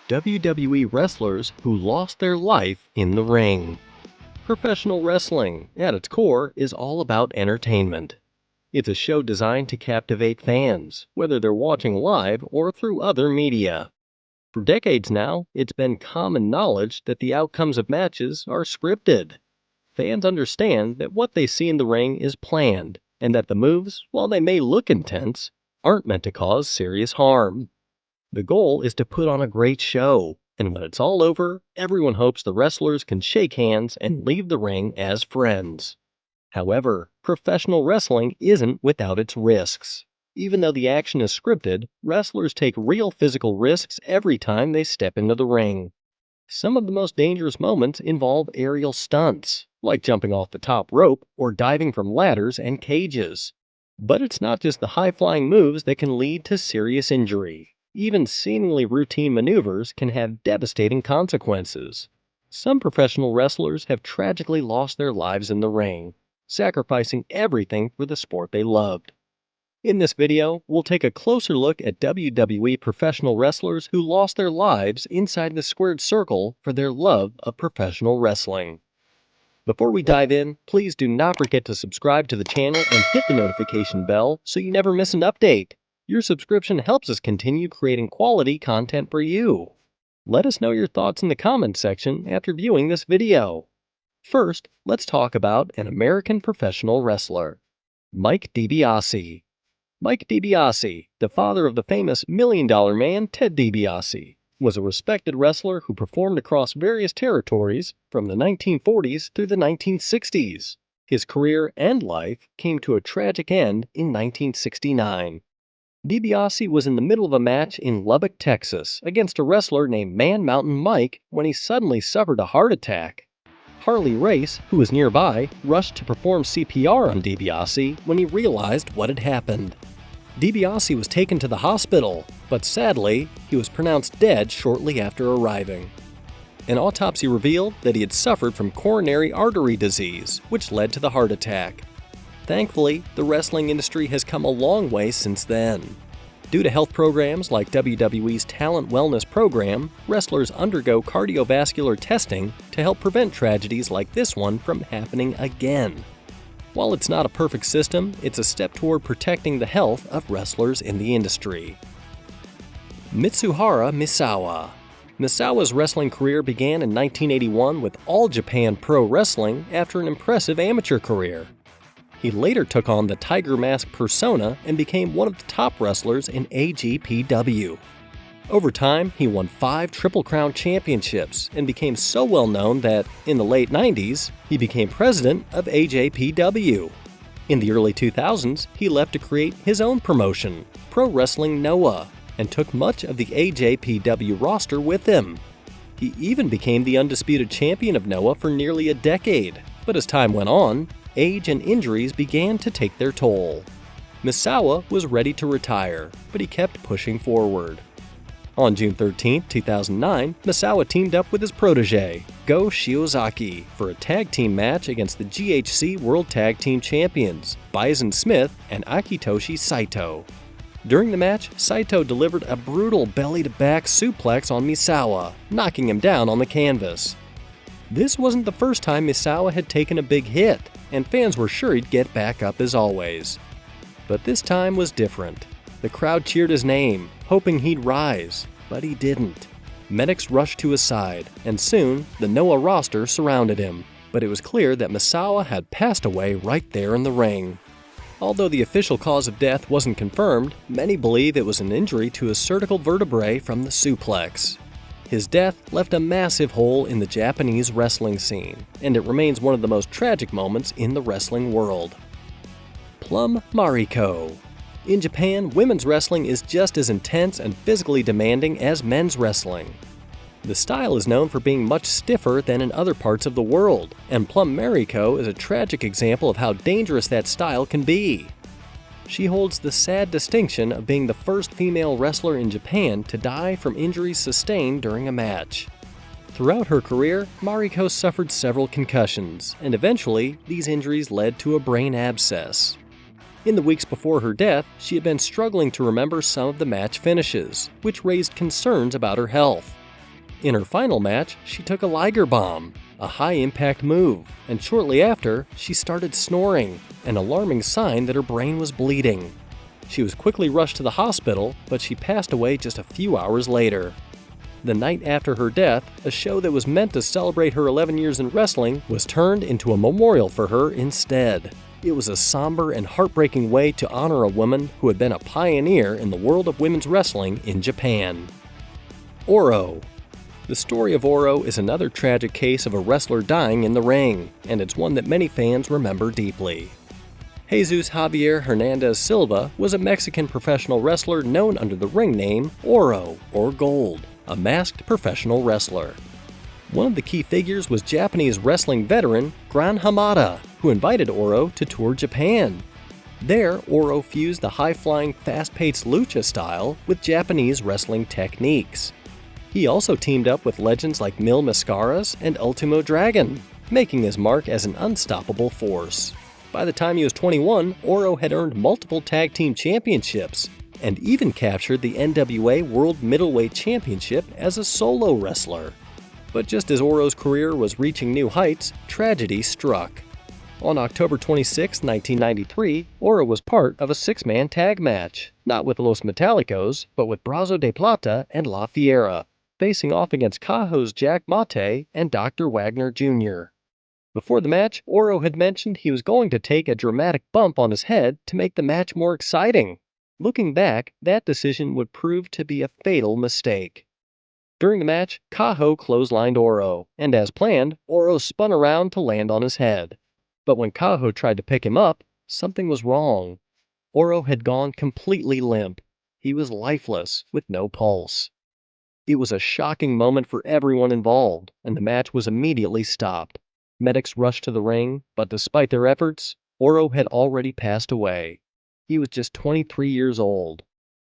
WWE wrestlers who lost their life in the ring. Professional wrestling, at its core, is all about entertainment. It's a show designed to captivate fans, whether they're watching live or through other media. For decades now, it's been common knowledge that the outcomes of matches are scripted. Fans understand that what they see in the ring is planned, and that the moves, while they may look intense, aren't meant to cause serious harm. The goal is to put on a great show, and when it's all over, everyone hopes the wrestlers can shake hands and leave the ring as friends. However, professional wrestling isn't without its risks. Even though the action is scripted, wrestlers take real physical risks every time they step into the ring. Some of the most dangerous moments involve aerial stunts, like jumping off the top rope or diving from ladders and cages. But it's not just the high-flying moves that can lead to serious injury. Even seemingly routine maneuvers can have devastating consequences. Some professional wrestlers have tragically lost their lives in the ring, sacrificing everything for the sport they loved. In this video, we'll take a closer look at WWE professional wrestlers who lost their lives inside the squared circle for their love of professional wrestling. Before we dive in, please do not forget to subscribe to the channel and hit the notification bell so you never miss an update. Your subscription helps us continue creating quality content for you. Let us know your thoughts in the comments section after viewing this video. First, let's talk about an American professional wrestler, Mike DiBiase. Mike DiBiase, the father of the famous $1 Million Man Ted DiBiase, was a respected wrestler who performed across various territories from the 1940s through the 1960s. His career and life came to a tragic end in 1969. DiBiase was in the middle of a match in Lubbock, Texas, against a wrestler named Man Mountain Mike when he suddenly suffered a heart attack. Harley Race, who was nearby, rushed to perform CPR on DiBiase when he realized what had happened. DiBiase was taken to the hospital, but sadly, he was pronounced dead shortly after arriving. An autopsy revealed that he had suffered from coronary artery disease, which led to the heart attack. Thankfully, the wrestling industry has come a long way since then. Due to health programs like WWE's Talent Wellness Program, wrestlers undergo cardiovascular testing to help prevent tragedies like this one from happening again. While it's not a perfect system, it's a step toward protecting the health of wrestlers in the industry. Mitsuharu Misawa. Misawa's wrestling career began in 1981 with All Japan Pro Wrestling after an impressive amateur career. He later took on the Tiger Mask persona and became one of the top wrestlers in AJPW. Over time, he won 5 Triple Crown championships and became so well known that, in the late 90s, he became president of AJPW. In the early 2000s, he left to create his own promotion, Pro Wrestling Noah, and took much of the AJPW roster with him. He even became the undisputed champion of Noah for nearly a decade, but as time went on, age and injuries began to take their toll. Misawa was ready to retire, but he kept pushing forward. On June 13, 2009, Misawa teamed up with his protege, Go Shiozaki, for a tag team match against the GHC World Tag Team Champions, Bison Smith and Akitoshi Saito. During the match, Saito delivered a brutal belly-to-back suplex on Misawa, knocking him down on the canvas. This wasn't the first time Misawa had taken a big hit, and fans were sure he'd get back up as always. But this time was different. The crowd cheered his name, hoping he'd rise, but he didn't. Medics rushed to his side, and soon the Noah roster surrounded him, but it was clear that Misawa had passed away right there in the ring. Although the official cause of death wasn't confirmed, many believe it was an injury to his cervical vertebrae from the suplex. His death left a massive hole in the Japanese wrestling scene, and it remains one of the most tragic moments in the wrestling world. Plum Mariko. In Japan, women's wrestling is just as intense and physically demanding as men's wrestling. The style is known for being much stiffer than in other parts of the world, and Plum Mariko is a tragic example of how dangerous that style can be. She holds the sad distinction of being the first female wrestler in Japan to die from injuries sustained during a match. Throughout her career, Mariko suffered several concussions, and eventually, these injuries led to a brain abscess. In the weeks before her death, she had been struggling to remember some of the match finishes, which raised concerns about her health. In her final match, she took a Liger Bomb, a high-impact move, and shortly after, she started snoring, an alarming sign that her brain was bleeding. She was quickly rushed to the hospital, but she passed away just a few hours later. The night after her death, a show that was meant to celebrate her 11 years in wrestling was turned into a memorial for her instead. It was a somber and heartbreaking way to honor a woman who had been a pioneer in the world of women's wrestling in Japan. Oro. The story of Oro is another tragic case of a wrestler dying in the ring, and it's one that many fans remember deeply. Jesus Javier Hernandez Silva was a Mexican professional wrestler known under the ring name Oro, or Gold, a masked professional wrestler. One of the key figures was Japanese wrestling veteran Gran Hamada, who invited Oro to tour Japan. There, Oro fused the high-flying, fast-paced lucha style with Japanese wrestling techniques. He also teamed up with legends like Mil Mascaras and Ultimo Dragon, making his mark as an unstoppable force. By the time he was 21, Oro had earned multiple tag team championships, and even captured the NWA World Middleweight Championship as a solo wrestler. But just as Oro's career was reaching new heights, tragedy struck. On October 26, 1993, Oro was part of a six-man tag match, not with Los Metallicos, but with Brazo de Plata and La Fiera, facing off against Cajo's Jack Mate and Dr. Wagner Jr. Before the match, Oro had mentioned he was going to take a dramatic bump on his head to make the match more exciting. Looking back, that decision would prove to be a fatal mistake. During the match, Cajo clotheslined Oro, and as planned, Oro spun around to land on his head. But when Cajo tried to pick him up, something was wrong. Oro had gone completely limp. He was lifeless, with no pulse. It was a shocking moment for everyone involved, and the match was immediately stopped. Medics rushed to the ring, but despite their efforts, Oro had already passed away. He was just 23 years old.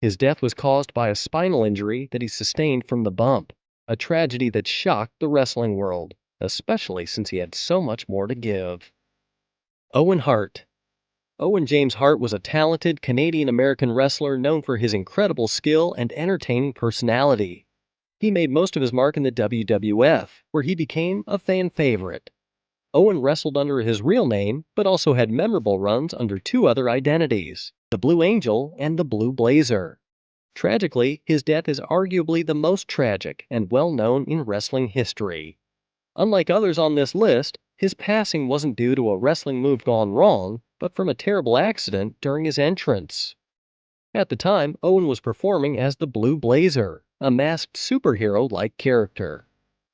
His death was caused by a spinal injury that he sustained from the bump, a tragedy that shocked the wrestling world, especially since he had so much more to give. Owen Hart. Owen James Hart was a talented Canadian-American wrestler known for his incredible skill and entertaining personality. He made most of his mark in the WWF, where he became a fan favorite. Owen wrestled under his real name, but also had memorable runs under two other identities, the Blue Angel and the Blue Blazer. Tragically, his death is arguably the most tragic and well-known in wrestling history. Unlike others on this list, his passing wasn't due to a wrestling move gone wrong, but from a terrible accident during his entrance. At the time, Owen was performing as the Blue Blazer, a masked superhero-like character.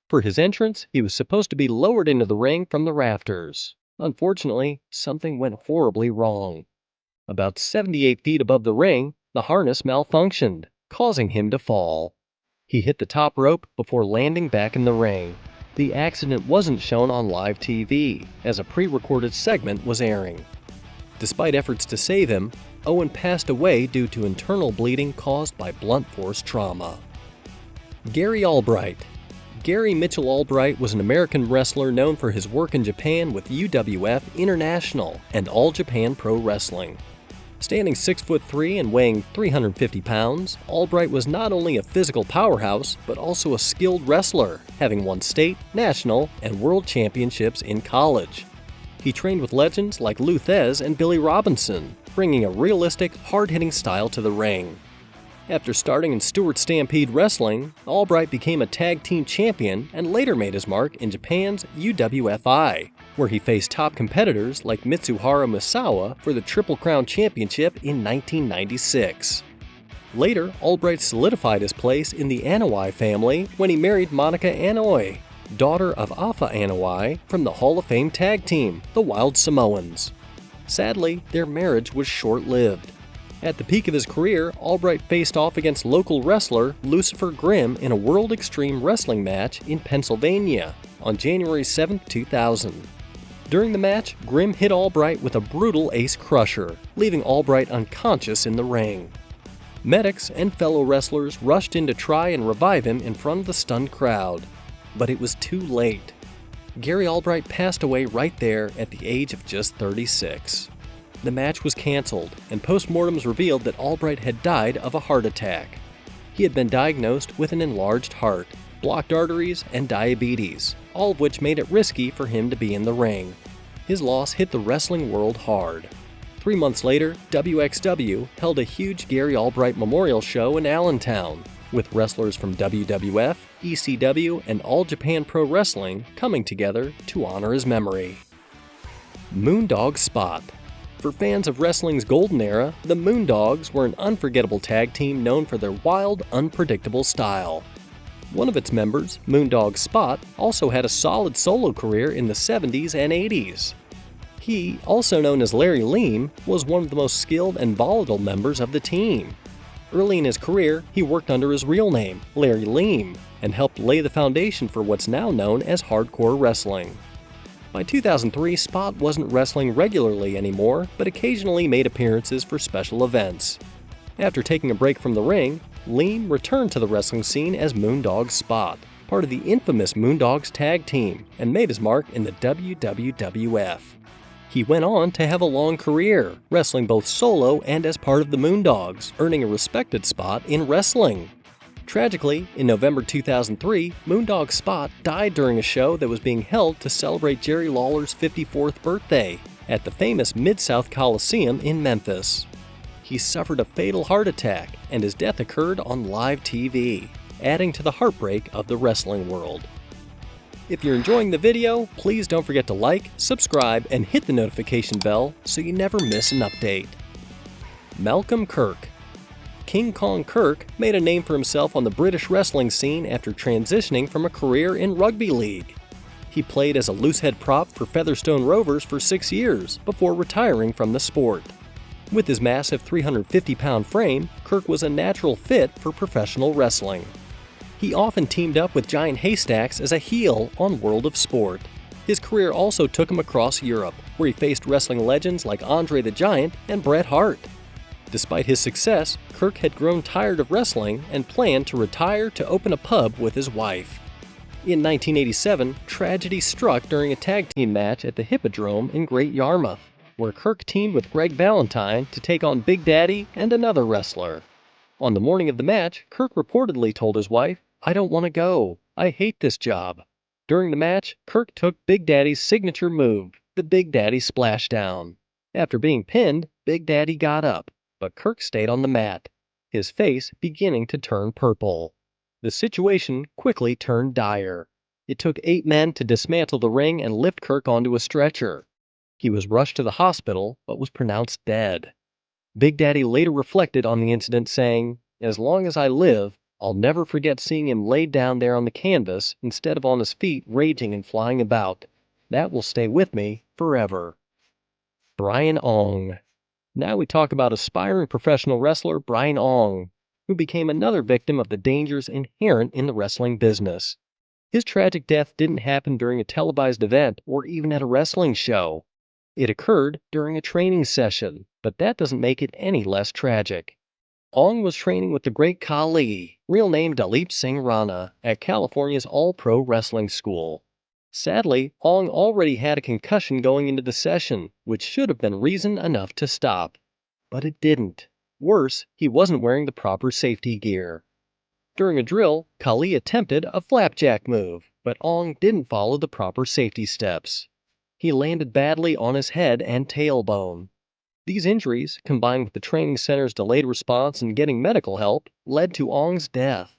For his entrance, he was supposed to be lowered into the ring from the rafters. Unfortunately, something went horribly wrong. About 78 feet above the ring, the harness malfunctioned, causing him to fall. He hit the top rope before landing back in the ring. The accident wasn't shown on live TV, as a pre-recorded segment was airing. Despite efforts to save him, Owen passed away due to internal bleeding caused by blunt force trauma. Gary Albright. Gary Mitchell Albright was an American wrestler known for his work in Japan with UWF International and All Japan Pro Wrestling. Standing 6'3" and weighing 350 pounds, Albright was not only a physical powerhouse, but also a skilled wrestler, having won state, national, and world championships in college. He trained with legends like Lou Thesz and Billy Robinson, bringing a realistic, hard-hitting style to the ring. After starting in Stewart Stampede Wrestling, Albright became a tag team champion and later made his mark in Japan's UWFI, where he faced top competitors like Mitsuharu Misawa for the Triple Crown Championship in 1996. Later, Albright solidified his place in the Anoa'i family when he married Monica Anoa'i, daughter of Afa Anoa'i from the Hall of Fame tag team, the Wild Samoans. Sadly, their marriage was short-lived. At the peak of his career, Albright faced off against local wrestler Lucifer Grimm in a World Extreme Wrestling match in Pennsylvania on January 7, 2000. During the match, Grimm hit Albright with a brutal ace crusher, leaving Albright unconscious in the ring. Medics and fellow wrestlers rushed in to try and revive him in front of the stunned crowd, but it was too late. Gary Albright passed away right there at the age of just 36. The match was canceled, and postmortems revealed that Albright had died of a heart attack. He had been diagnosed with an enlarged heart, blocked arteries, and diabetes, all of which made it risky for him to be in the ring. His loss hit the wrestling world hard. 3 months later, WXW held a huge Gary Albright memorial show in Allentown, with wrestlers from WWF, ECW, and All Japan Pro Wrestling coming together to honor his memory. Moondog Spot. For fans of wrestling's golden era, the Moondogs were an unforgettable tag team known for their wild, unpredictable style. One of its members, Moondog Spot, also had a solid solo career in the 70s and 80s. He, also known as Larry Leem, was one of the most skilled and volatile members of the team. Early in his career, he worked under his real name, Larry Leem, and helped lay the foundation for what's now known as hardcore wrestling. By 2003, Spot wasn't wrestling regularly anymore, but occasionally made appearances for special events. After taking a break from the ring, Leem returned to the wrestling scene as Moondog Spot, part of the infamous Moondogs tag team, and made his mark in the WWF. He went on to have a long career, wrestling both solo and as part of the Moondogs, earning a respected spot in wrestling. Tragically, in November 2003, Moondog Spot died during a show that was being held to celebrate Jerry Lawler's 54th birthday at the famous Mid-South Coliseum in Memphis. He suffered a fatal heart attack, and his death occurred on live TV, adding to the heartbreak of the wrestling world. If you're enjoying the video, please don't forget to like, subscribe, and hit the notification bell so you never miss an update. Malcolm Kirk. King Kong Kirk made a name for himself on the British wrestling scene after transitioning from a career in rugby league. He played as a loosehead prop for Featherstone Rovers for 6 years before retiring from the sport. With his massive 350-pound frame, Kirk was a natural fit for professional wrestling. He often teamed up with Giant Haystacks as a heel on World of Sport. His career also took him across Europe, where he faced wrestling legends like Andre the Giant and Bret Hart. Despite his success, Kirk had grown tired of wrestling and planned to retire to open a pub with his wife. In 1987, tragedy struck during a tag team match at the Hippodrome in Great Yarmouth, where Kirk teamed with Greg Valentine to take on Big Daddy and another wrestler. On the morning of the match, Kirk reportedly told his wife, "I don't want to go. I hate this job." During the match, Kirk took Big Daddy's signature move, the Big Daddy Splashdown. After being pinned, Big Daddy got up, but Kirk stayed on the mat, his face beginning to turn purple. The situation quickly turned dire. It took 8 men to dismantle the ring and lift Kirk onto a stretcher. He was rushed to the hospital, but was pronounced dead. Big Daddy later reflected on the incident, saying, "As long as I live, I'll never forget seeing him laid down there on the canvas instead of on his feet raging and flying about. That will stay with me forever." Brian Ong. Now we talk about aspiring professional wrestler Brian Ong, who became another victim of the dangers inherent in the wrestling business. His tragic death didn't happen during a televised event or even at a wrestling show. It occurred during a training session, but that doesn't make it any less tragic. Ong was training with the great Khali, real name Dalip Singh Rana, at California's All-Pro Wrestling School. Sadly, Ong already had a concussion going into the session, which should have been reason enough to stop. But it didn't. Worse, he wasn't wearing the proper safety gear. During a drill, Khali attempted a flapjack move, but Ong didn't follow the proper safety steps. He landed badly on his head and tailbone. These injuries, combined with the training center's delayed response in getting medical help, led to Ong's death.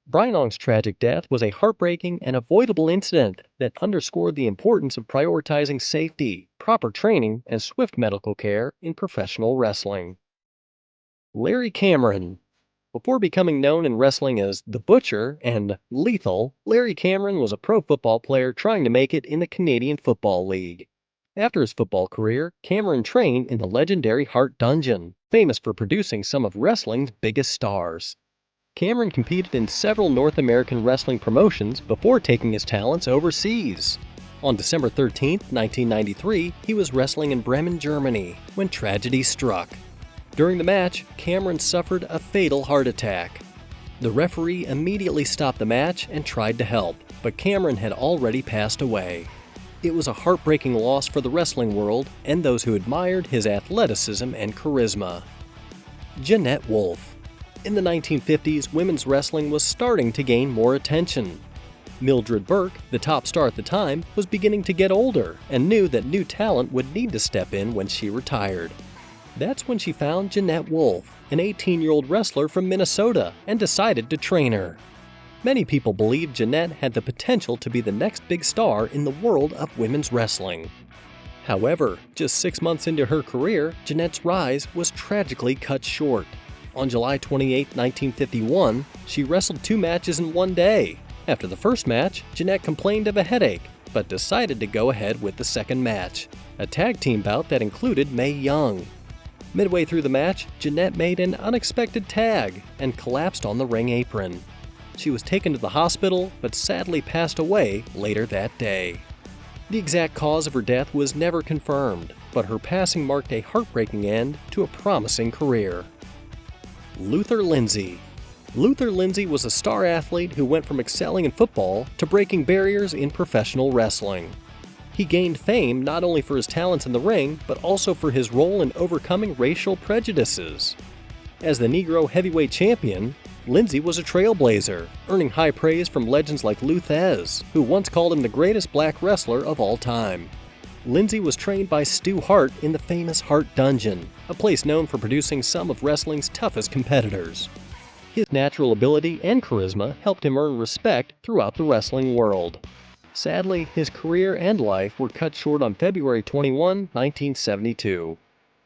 Brian Ong's tragic death was a heartbreaking and avoidable incident that underscored the importance of prioritizing safety, proper training, and swift medical care in professional wrestling. Larry Cameron. Before becoming known in wrestling as The Butcher and Lethal, Larry Cameron was a pro football player trying to make it in the Canadian Football League. After his football career, Cameron trained in the legendary Hart Dungeon, famous for producing some of wrestling's biggest stars. Cameron competed in several North American wrestling promotions before taking his talents overseas. On December 13, 1993, he was wrestling in Bremen, Germany, when tragedy struck. During the match, Cameron suffered a fatal heart attack. The referee immediately stopped the match and tried to help, but Cameron had already passed away. It was a heartbreaking loss for the wrestling world and those who admired his athleticism and charisma. Janette Wolf. In the 1950s, women's wrestling was starting to gain more attention. Mildred Burke, the top star at the time, was beginning to get older and knew that new talent would need to step in when she retired. That's when she found Janette Wolf, an 18-year-old wrestler from Minnesota, and decided to train her. Many people believed Janette had the potential to be the next big star in the world of women's wrestling. However, just 6 months into her career, Janette's rise was tragically cut short. On July 28, 1951, she wrestled 2 matches in one day. After the first match, Janette complained of a headache, but decided to go ahead with the second match, a tag team bout that included Mae Young. Midway through the match, Janette made an unexpected tag and collapsed on the ring apron. She was taken to the hospital, but sadly passed away later that day. The exact cause of her death was never confirmed, but her passing marked a heartbreaking end to a promising career. Luther Lindsay. Luther Lindsay was a star athlete who went from excelling in football to breaking barriers in professional wrestling. He gained fame not only for his talents in the ring, but also for his role in overcoming racial prejudices. As the Negro heavyweight champion, Lindsay was a trailblazer, earning high praise from legends like Lou Thez, who once called him the greatest black wrestler of all time. Lindsay was trained by Stu Hart in the famous Hart Dungeon, a place known for producing some of wrestling's toughest competitors. His natural ability and charisma helped him earn respect throughout the wrestling world. Sadly, his career and life were cut short on February 21, 1972.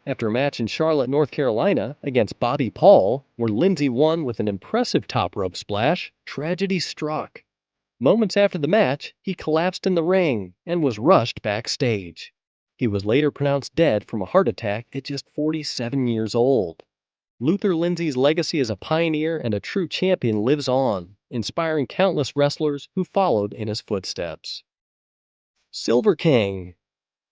After a match in Charlotte, North Carolina, against Bobby Paul, where Lindsay won with an impressive top rope splash, tragedy struck. Moments after the match, he collapsed in the ring and was rushed backstage. He was later pronounced dead from a heart attack at just 47 years old. Luther Lindsay's legacy as a pioneer and a true champion lives on, inspiring countless wrestlers who followed in his footsteps. Silver King.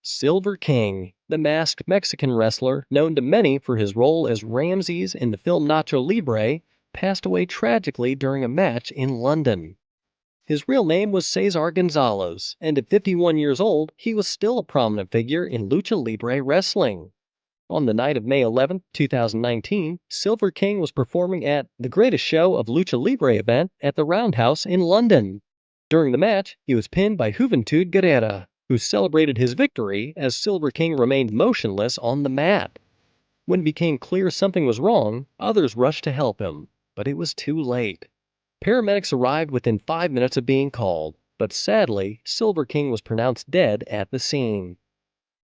Silver King, the masked Mexican wrestler known to many for his role as Ramses in the film Nacho Libre, passed away tragically during a match in London. His real name was Cesar Gonzalez, and at 51 years old, he was still a prominent figure in Lucha Libre wrestling. On the night of May 11, 2019, Silver King was performing at the Greatest Show of Lucha Libre event at the Roundhouse in London. During the match, he was pinned by Juventud Guerrera, who celebrated his victory as Silver King remained motionless on the mat. When it became clear something was wrong, others rushed to help him, but it was too late. Paramedics arrived within 5 minutes of being called, but sadly, Silver King was pronounced dead at the scene.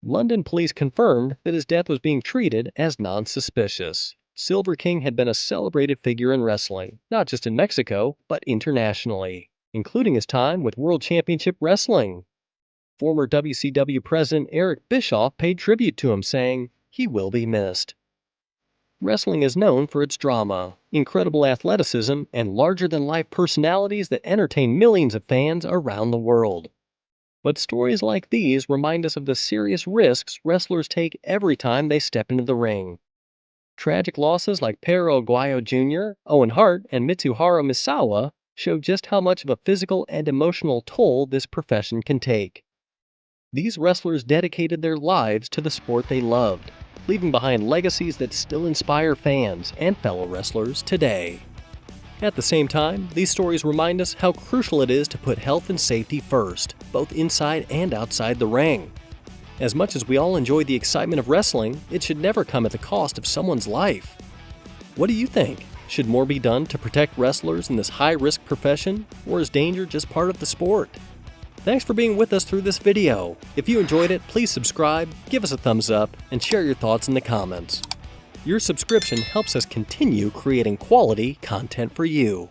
London police confirmed that his death was being treated as non-suspicious. Silver King had been a celebrated figure in wrestling, not just in Mexico, but internationally, including his time with World Championship Wrestling. Former WCW President Eric Bischoff paid tribute to him, saying, "He will be missed." Wrestling is known for its drama, incredible athleticism, and larger-than-life personalities that entertain millions of fans around the world. But stories like these remind us of the serious risks wrestlers take every time they step into the ring. Tragic losses like Perro Aguayo Jr., Owen Hart, and Mitsuharu Misawa show just how much of a physical and emotional toll this profession can take. These wrestlers dedicated their lives to the sport they loved, leaving behind legacies that still inspire fans and fellow wrestlers today. At the same time, these stories remind us how crucial it is to put health and safety first, both inside and outside the ring. As much as we all enjoy the excitement of wrestling, it should never come at the cost of someone's life. What do you think? Should more be done to protect wrestlers in this high-risk profession, or is danger just part of the sport? Thanks for being with us through this video. If you enjoyed it, please subscribe, give us a thumbs up, and share your thoughts in the comments. Your subscription helps us continue creating quality content for you.